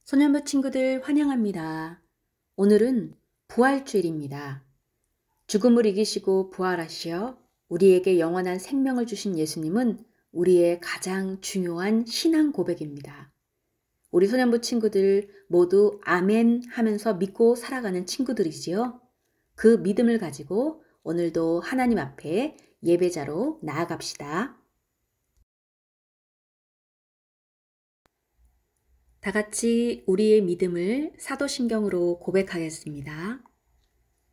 소년부 친구들 환영합니다. 오늘은 부활주일입니다. 죽음을 이기시고 부활하시어 우리에게 영원한 생명을 주신 예수님은 우리의 가장 중요한 신앙 고백입니다. 우리 소년부 친구들 모두 아멘 하면서 믿고 살아가는 친구들이지요. 그 믿음을 가지고 오늘도 하나님 앞에 예배자로 나아갑시다. 다 같이 우리의 믿음을 사도신경으로 고백하겠습니다.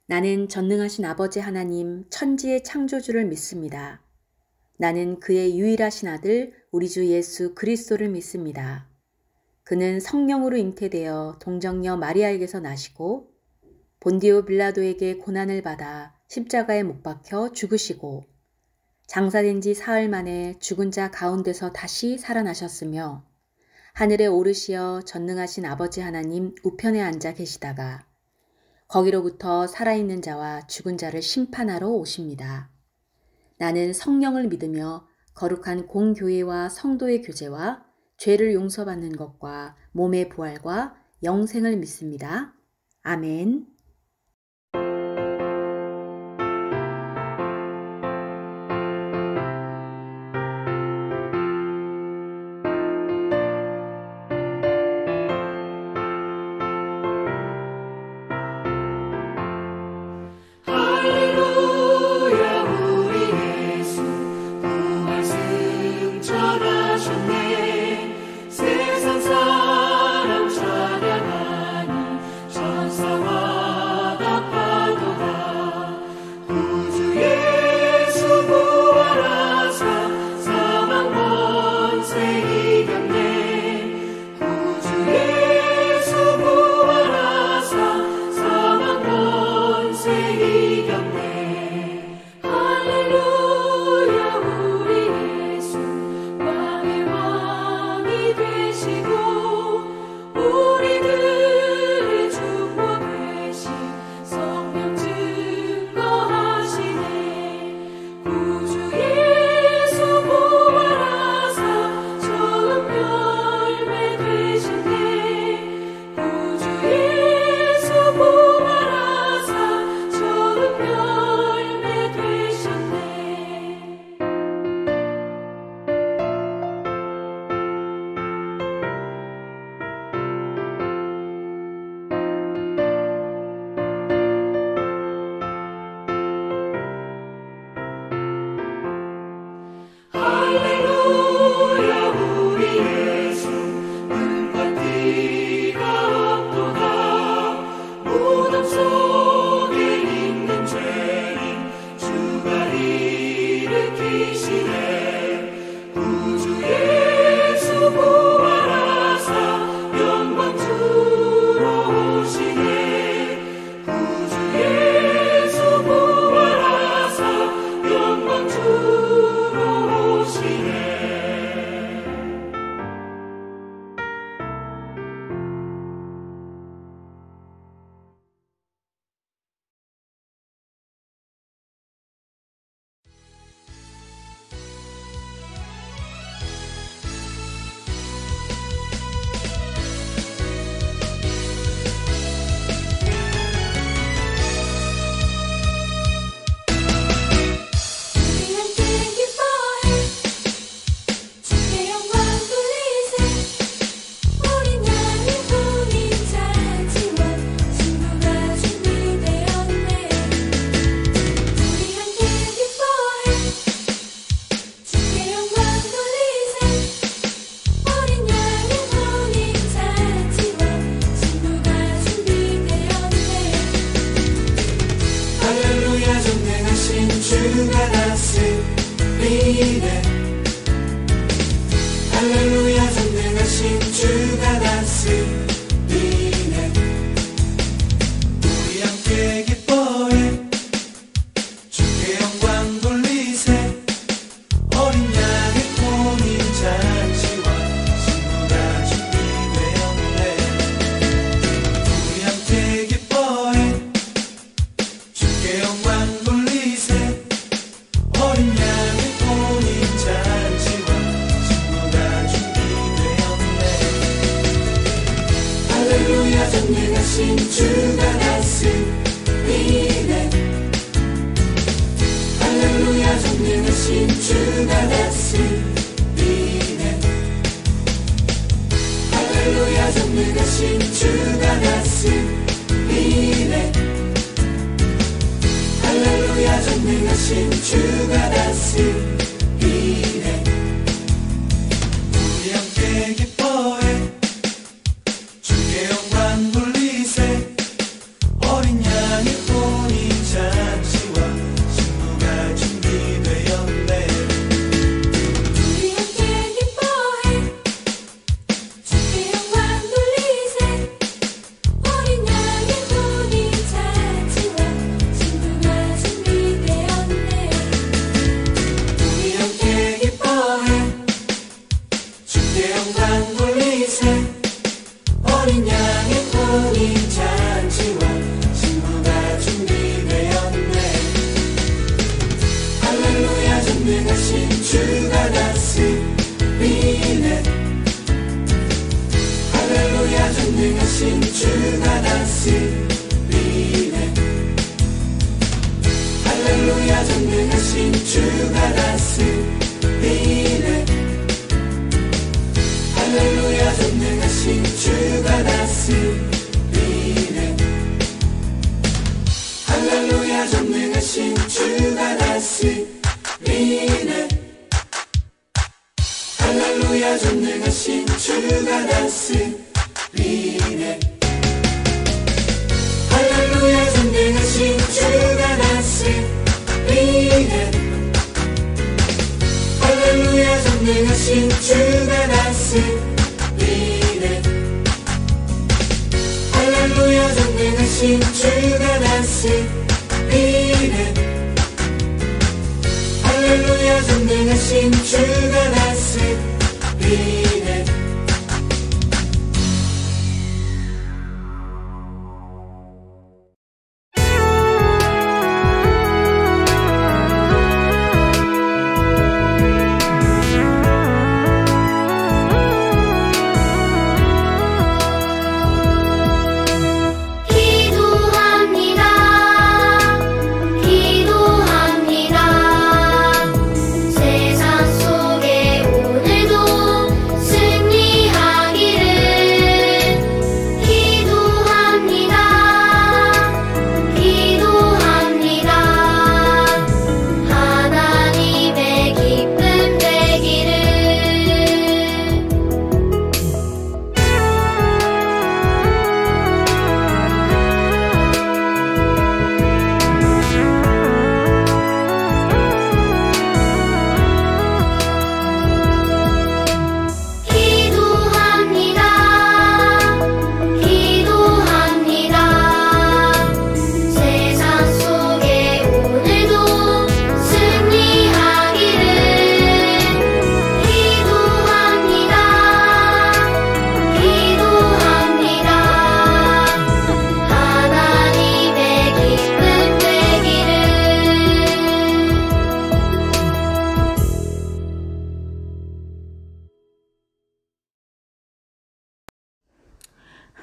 나는 전능하신 아버지 하나님 천지의 창조주를 믿습니다. 나는 그의 유일하신 아들 우리 주 예수 그리스도를 믿습니다. 그는 성령으로 잉태되어 동정녀 마리아에게서 나시고 본디오 빌라도에게 고난을 받아 십자가에 못 박혀 죽으시고 장사된 지 사흘 만에 죽은 자 가운데서 다시 살아나셨으며 하늘에 오르시어 전능하신 아버지 하나님 우편에 앉아 계시다가 거기로부터 살아있는 자와 죽은 자를 심판하러 오십니다. 나는 성령을 믿으며 거룩한 공교회와 성도의 교제와 죄를 용서받는 것과 몸의 부활과 영생을 믿습니다. 아멘. 주가 다스리네 할렐루야 전능하신 주가 다스리네 우리 함께 기뻐해 주께 영광 돌리세 어린 양의 혼인 잔치와 신부가 준비되었네 우리 함께 기뻐해 주께 영광 돌리세 어린 양의 혼인 잔치와 신부가 준비되었네 할렐루야 전능하신 주가 다스리네 할렐루야 전능하신 주가 다스리네 할렐루야 전능하신 주가 다스리네 할렐루야 전능하신 주가 다스리네 우리 함께 기뻐해 주께 영광 돌리세 어린 양의 혼인 잔치와 신부가 준비되었네 우리 함께 기뻐해 주께 영광 돌리세 어린 양의 혼인 잔치와 신부가 준비되었네 우리 함께 기뻐해 주께 영광 돌리세 어린 양의 혼인 잔치와 신부가 준비되었네 할렐루야 전능하신 주가 다스리네 할렐루야 전능하신 주가 다스리네 할렐루야 전능하신 주가 다스리네 할렐루야 전능하신 주가 다스리네 할렐루야 전능하신 주가 다스리네 할렐루야 전능하신 주가 다스리네 할렐루야 전능하신 주가 다스리네 할렐루야 전능하신 주가 다스리네 할렐루야 전능하신 주가 다스리네 할렐루야 전능하신 주가 다스리네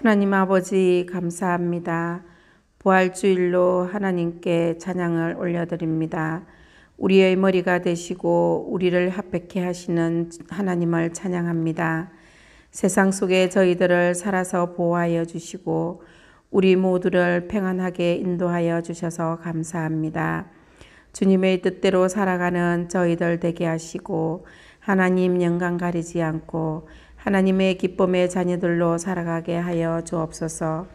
하나님 아버지 감사합니다. 부활주일로 하나님께 찬양을 올려드립니다. 우리의 머리가 되시고 우리를 합백케 하시는 하나님을 찬양합니다. 세상 속에 저희들을 살아서 보호하여 주시고 우리 모두를 평안하게 인도하여 주셔서 감사합니다. 주님의 뜻대로 살아가는 저희들 되게 하시고 하나님 영광 가리지 않고 하나님의 기쁨의 자녀들로 살아가게 하여 주옵소서.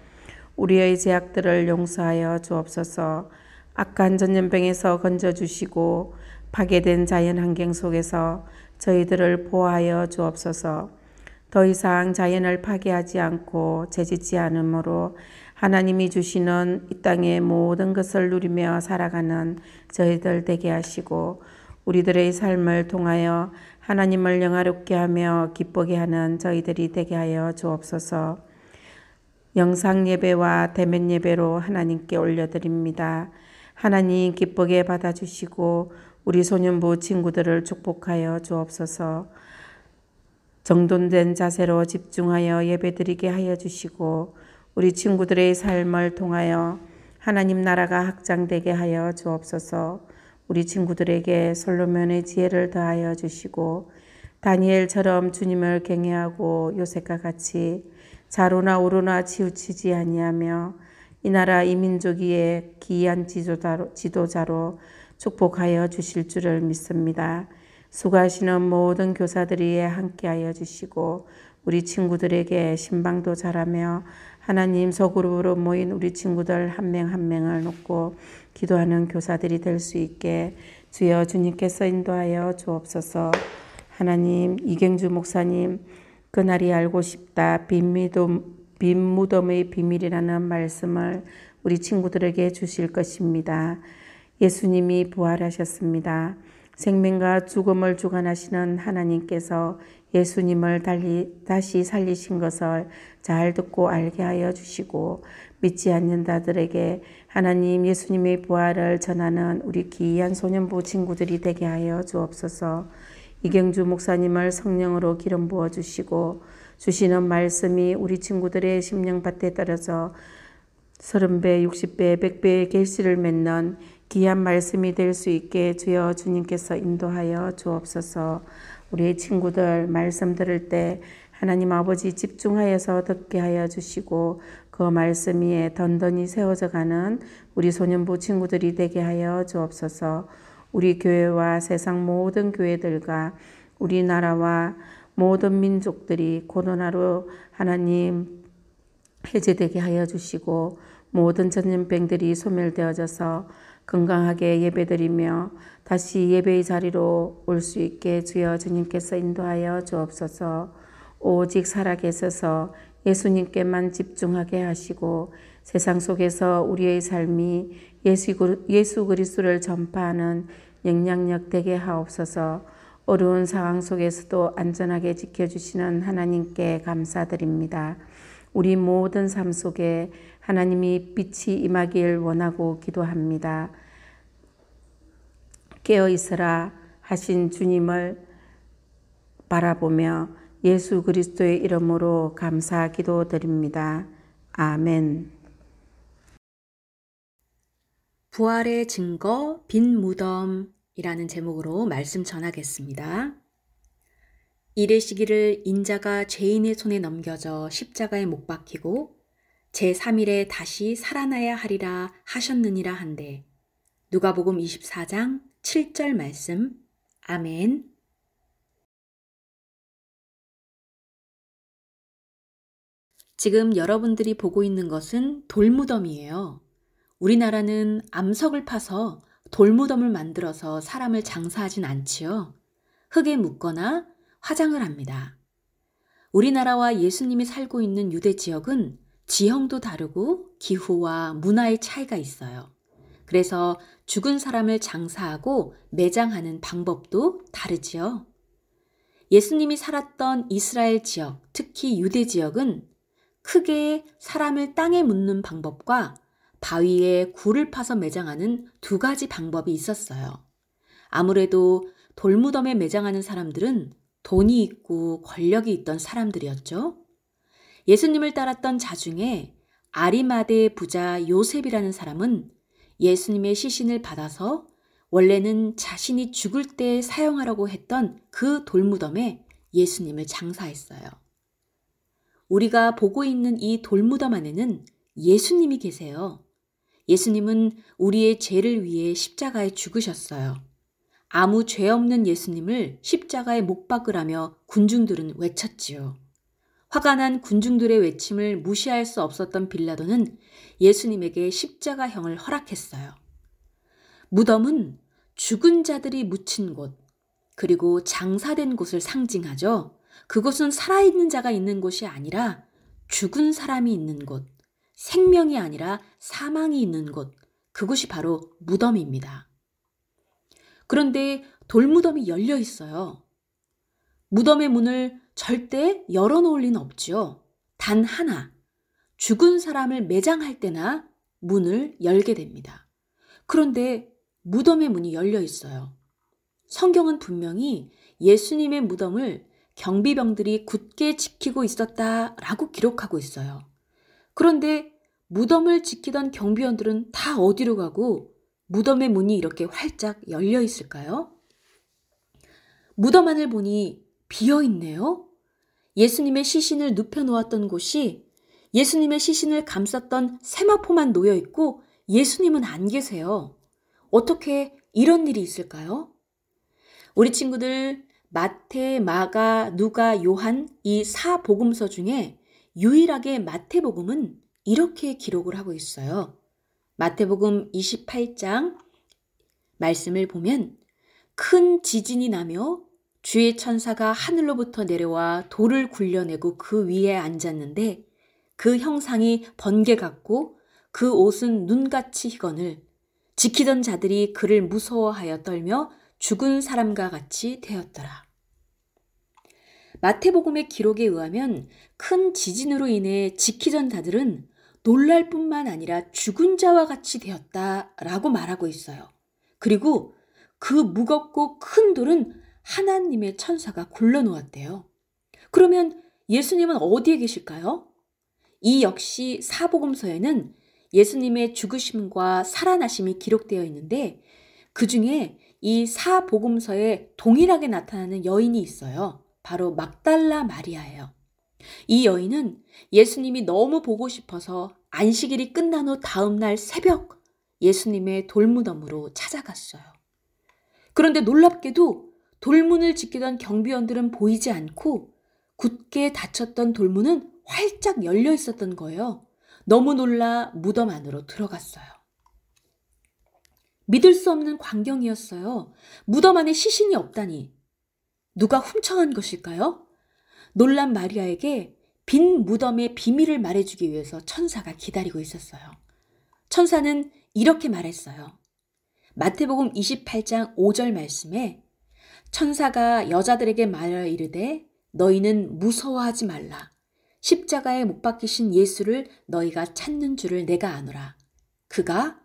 우리의 죄악들을 용서하여 주옵소서. 악한 전염병에서 건져주시고 파괴된 자연환경 속에서 저희들을 보호하여 주옵소서. 더 이상 자연을 파괴하지 않고 재짓지 않으므로 하나님이 주시는 이 땅의 모든 것을 누리며 살아가는 저희들 되게 하시고 우리들의 삶을 통하여 하나님을 영화롭게 하며 기쁘게 하는 저희들이 되게 하여 주옵소서. 영상 예배와 대면 예배로 하나님께 올려드립니다. 하나님 기쁘게 받아주시고 우리 소년부 친구들을 축복하여 주옵소서. 정돈된 자세로 집중하여 예배드리게 하여 주시고 우리 친구들의 삶을 통하여 하나님 나라가 확장되게 하여 주옵소서. 우리 친구들에게 솔로몬의 지혜를 더하여 주시고 다니엘처럼 주님을 경외하고 요셉과 같이 좌로나 우로나 치우치지 아니하며 이 나라 이 민족의 기이한 지도자로 축복하여 주실 줄을 믿습니다. 수고하시는 모든 교사들이 함께하여 주시고 우리 친구들에게 신방도 잘하며 하나님 소그룹으로 모인 우리 친구들 한 명 한 명을 놓고 기도하는 교사들이 될 수 있게 주여 주님께서 인도하여 주옵소서. 하나님 이경주 목사님 그날이 알고 싶다 빈 무덤의 비밀이라는 말씀을 우리 친구들에게 주실 것입니다. 예수님이 부활하셨습니다. 생명과 죽음을 주관하시는 하나님께서 예수님을 다시 살리신 것을 잘 듣고 알게 하여 주시고 믿지 않는 자들에게 하나님 예수님의 부활을 전하는 우리 귀한 소년부 친구들이 되게 하여 주옵소서. 이경주 목사님을 성령으로 기름 부어 주시고 주시는 말씀이 우리 친구들의 심령밭에 떨어져 30배, 60배, 100배의 결실을 맺는 귀한 말씀이 될 수 있게 주여 주님께서 인도하여 주옵소서. 우리 친구들 말씀 들을 때 하나님 아버지 집중하여서 듣게 하여 주시고 그 말씀 위에 던던히 세워져 가는 우리 소년부 친구들이 되게 하여 주옵소서. 우리 교회와 세상 모든 교회들과 우리나라와 모든 민족들이 코로나로 하나님 해제되게 하여 주시고 모든 전염병들이 소멸되어져서 건강하게 예배드리며 다시 예배의 자리로 올 수 있게 주여 주님께서 인도하여 주옵소서. 오직 살아계셔서 예수님께만 집중하게 하시고 세상 속에서 우리의 삶이 예수 그리스도를 전파하는 영향력 되게 하옵소서. 어려운 상황 속에서도 안전하게 지켜주시는 하나님께 감사드립니다. 우리 모든 삶 속에 하나님이 빛이 임하길 원하고 기도합니다. 깨어 있으라 하신 주님을 바라보며 예수 그리스도의 이름으로 감사 기도드립니다. 아멘. 부활의 증거 빈 무덤이라는 제목으로 말씀 전하겠습니다. 이르시기를 인자가 죄인의 손에 넘겨져 십자가에 못 박히고 제3일에 다시 살아나야 하리라 하셨느니라 한데 누가복음 24장 7절 말씀. 아멘. 지금 여러분들이 보고 있는 것은 돌무덤이에요. 우리나라는 암석을 파서 돌무덤을 만들어서 사람을 장사하진 않지요. 흙에 묻거나 화장을 합니다. 우리나라와 예수님이 살고 있는 유대 지역은 지형도 다르고 기후와 문화의 차이가 있어요. 그래서 죽은 사람을 장사하고 매장하는 방법도 다르지요. 예수님이 살았던 이스라엘 지역, 특히 유대 지역은 크게 사람을 땅에 묻는 방법과 바위에 굴을 파서 매장하는 두 가지 방법이 있었어요. 아무래도 돌무덤에 매장하는 사람들은 돈이 있고 권력이 있던 사람들이었죠. 예수님을 따랐던 자 중에 아리마대의 부자 요셉이라는 사람은 예수님의 시신을 받아서 원래는 자신이 죽을 때 사용하려고 했던 그 돌무덤에 예수님을 장사했어요. 우리가 보고 있는 이 돌무덤 안에는 예수님이 계세요. 예수님은 우리의 죄를 위해 십자가에 죽으셨어요. 아무 죄 없는 예수님을 십자가에 못 박으라며 군중들은 외쳤지요. 화가 난 군중들의 외침을 무시할 수 없었던 빌라도는 예수님에게 십자가형을 허락했어요. 무덤은 죽은 자들이 묻힌 곳, 그리고 장사된 곳을 상징하죠. 그곳은 살아있는 자가 있는 곳이 아니라 죽은 사람이 있는 곳, 생명이 아니라 사망이 있는 곳, 그곳이 바로 무덤입니다. 그런데 돌무덤이 열려 있어요. 무덤의 문을 절대 열어놓을 리는 없지요. 단 하나, 죽은 사람을 매장할 때나 문을 열게 됩니다. 그런데 무덤의 문이 열려 있어요. 성경은 분명히 예수님의 무덤을 경비병들이 굳게 지키고 있었다라고 기록하고 있어요. 그런데 무덤을 지키던 경비원들은 다 어디로 가고 무덤의 문이 이렇게 활짝 열려 있을까요? 무덤 안을 보니 비어 있네요. 예수님의 시신을 눕혀놓았던 곳이 예수님의 시신을 감쌌던 세마포만 놓여 있고 예수님은 안 계세요. 어떻게 이런 일이 있을까요? 우리 친구들 마태, 마가, 누가, 요한 이 4복음서 중에 유일하게 마태복음은 이렇게 기록을 하고 있어요. 마태복음 28장 말씀을 보면 큰 지진이 나며 주의 천사가 하늘로부터 내려와 돌을 굴려내고 그 위에 앉았는데 그 형상이 번개 같고 그 옷은 눈같이 희거늘 지키던 자들이 그를 무서워하여 떨며 죽은 사람과 같이 되었더라. 마태복음의 기록에 의하면 큰 지진으로 인해 지키던 자들은 놀랄 뿐만 아니라 죽은 자와 같이 되었다라고 말하고 있어요. 그리고 그 무겁고 큰 돌은 하나님의 천사가 굴러놓았대요. 그러면 예수님은 어디에 계실까요? 이 역시 사복음서에는 예수님의 죽으심과 살아나심이 기록되어 있는데 그 중에 이 사복음서에 동일하게 나타나는 여인이 있어요. 바로 막달라 마리아예요. 이 여인은 예수님이 너무 보고 싶어서 안식일이 끝난 후 다음 날 새벽 예수님의 돌무덤으로 찾아갔어요. 그런데 놀랍게도 돌문을 지키던 경비원들은 보이지 않고 굳게 닫혔던 돌문은 활짝 열려 있었던 거예요. 너무 놀라 무덤 안으로 들어갔어요. 믿을 수 없는 광경이었어요. 무덤 안에 시신이 없다니. 누가 훔쳐간 것일까요? 놀란 마리아에게 빈 무덤의 비밀을 말해주기 위해서 천사가 기다리고 있었어요. 천사는 이렇게 말했어요. 마태복음 28장 5절 말씀에 천사가 여자들에게 말하여 이르되 너희는 무서워하지 말라. 십자가에 못 박히신 예수를 너희가 찾는 줄을 내가 아노라. 그가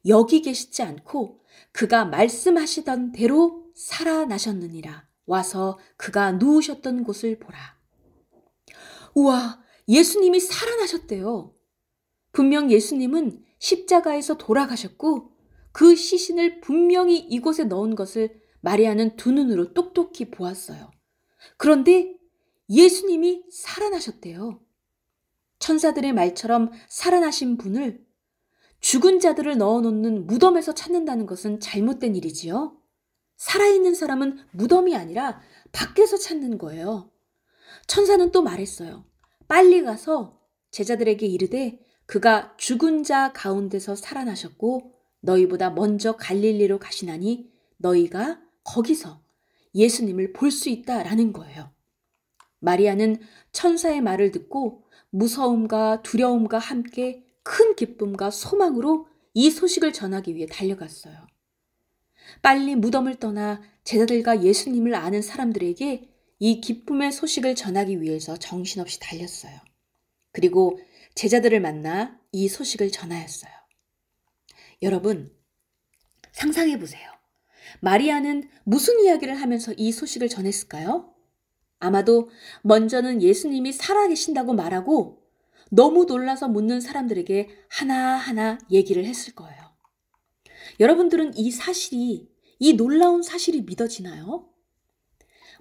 여기 계시지 않고 그가 말씀하시던 대로 살아나셨느니라. 와서 그가 누우셨던 곳을 보라. 우와, 예수님이 살아나셨대요. 분명 예수님은 십자가에서 돌아가셨고 그 시신을 분명히 이곳에 넣은 것을 마리아는 두 눈으로 똑똑히 보았어요. 그런데 예수님이 살아나셨대요. 천사들의 말처럼 살아나신 분을 죽은 자들을 넣어놓는 무덤에서 찾는다는 것은 잘못된 일이지요. 살아있는 사람은 무덤이 아니라 밖에서 찾는 거예요. 천사는 또 말했어요. 빨리 가서 제자들에게 이르되 그가 죽은 자 가운데서 살아나셨고 너희보다 먼저 갈릴리로 가시나니 너희가 거기서 예수님을 볼 수 있다라는 거예요. 마리아는 천사의 말을 듣고 무서움과 두려움과 함께 큰 기쁨과 소망으로 이 소식을 전하기 위해 달려갔어요. 빨리 무덤을 떠나 제자들과 예수님을 아는 사람들에게 이 기쁨의 소식을 전하기 위해서 정신없이 달렸어요. 그리고 제자들을 만나 이 소식을 전하였어요. 여러분, 상상해 보세요. 마리아는 무슨 이야기를 하면서 이 소식을 전했을까요? 아마도 먼저는 예수님이 살아계신다고 말하고 너무 놀라서 묻는 사람들에게 하나하나 얘기를 했을 거예요. 여러분들은 이 놀라운 사실이 믿어지나요?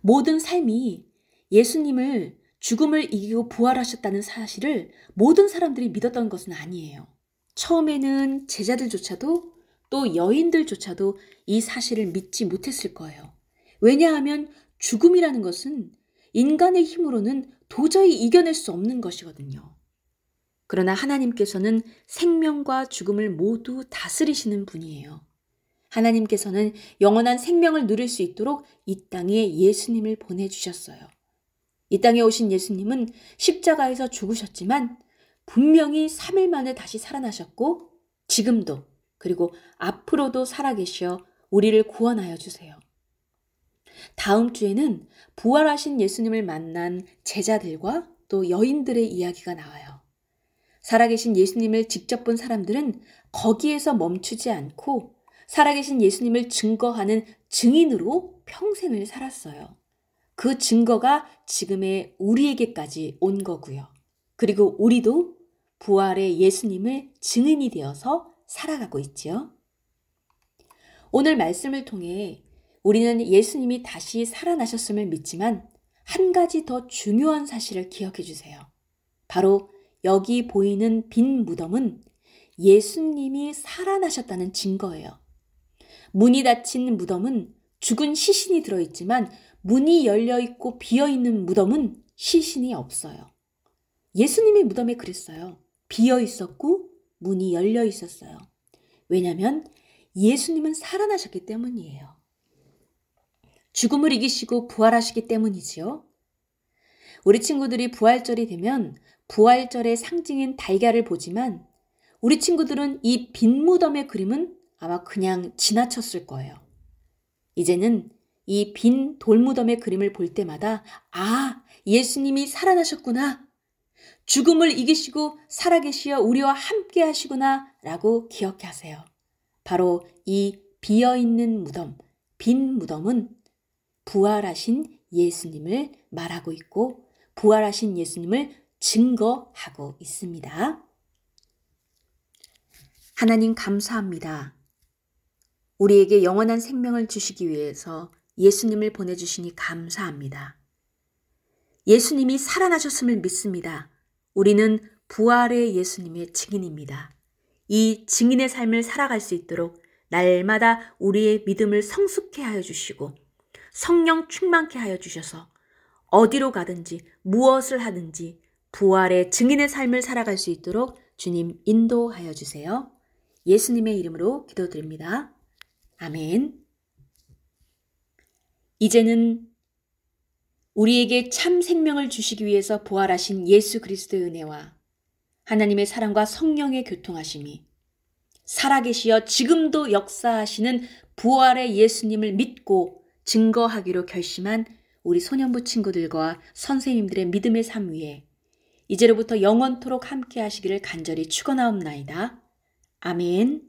모든 삶이 예수님을 죽음을 이기고 부활하셨다는 사실을 모든 사람들이 믿었던 것은 아니에요. 처음에는 제자들조차도 또 여인들조차도 이 사실을 믿지 못했을 거예요. 왜냐하면 죽음이라는 것은 인간의 힘으로는 도저히 이겨낼 수 없는 것이거든요. 그러나 하나님께서는 생명과 죽음을 모두 다스리시는 분이에요. 하나님께서는 영원한 생명을 누릴 수 있도록 이 땅에 예수님을 보내주셨어요. 이 땅에 오신 예수님은 십자가에서 죽으셨지만 분명히 3일 만에 다시 살아나셨고 지금도 그리고 앞으로도 살아계셔 우리를 구원하여 주세요. 다음 주에는 부활하신 예수님을 만난 제자들과 또 여인들의 이야기가 나와요. 살아계신 예수님을 직접 본 사람들은 거기에서 멈추지 않고 살아계신 예수님을 증거하는 증인으로 평생을 살았어요. 그 증거가 지금의 우리에게까지 온 거고요. 그리고 우리도 부활의 예수님을 증인이 되어서 살아가고 있지요. 오늘 말씀을 통해 우리는 예수님이 다시 살아나셨음을 믿지만 한 가지 더 중요한 사실을 기억해 주세요. 바로 여기 보이는 빈 무덤은 예수님이 살아나셨다는 증거예요. 문이 닫힌 무덤은 죽은 시신이 들어있지만 문이 열려있고 비어있는 무덤은 시신이 없어요. 예수님이 무덤에 그랬어요. 비어있었고 문이 열려있었어요. 왜냐하면 예수님은 살아나셨기 때문이에요. 죽음을 이기시고 부활하시기 때문이지요. 우리 친구들이 부활절이 되면 부활절의 상징인 달걀을 보지만 우리 친구들은 이 빈 무덤의 그림은 아마 그냥 지나쳤을 거예요. 이제는 이 빈 돌무덤의 그림을 볼 때마다 아, 예수님이 살아나셨구나. 죽음을 이기시고 살아계시어 우리와 함께 하시구나 라고 기억하세요. 바로 이 비어있는 무덤, 빈 무덤은 부활하신 예수님을 말하고 있고 부활하신 예수님을 증거하고 있습니다. 하나님 감사합니다. 우리에게 영원한 생명을 주시기 위해서 예수님을 보내주시니 감사합니다. 예수님이 살아나셨음을 믿습니다. 우리는 부활의 예수님의 증인입니다. 이 증인의 삶을 살아갈 수 있도록 날마다 우리의 믿음을 성숙케 하여 주시고 성령 충만케 하여 주셔서 어디로 가든지 무엇을 하든지 부활의 증인의 삶을 살아갈 수 있도록 주님 인도하여 주세요. 예수님의 이름으로 기도드립니다. 아멘. 이제는 우리에게 참 생명을 주시기 위해서 부활하신 예수 그리스도의 은혜와 하나님의 사랑과 성령의 교통하심이 살아계시어 지금도 역사하시는 부활의 예수님을 믿고 증거하기로 결심한 우리 소년부 친구들과 선생님들의 믿음의 삶 위에 이제로부터 영원토록 함께 하시기를 간절히 축원하옵나이다. 아멘.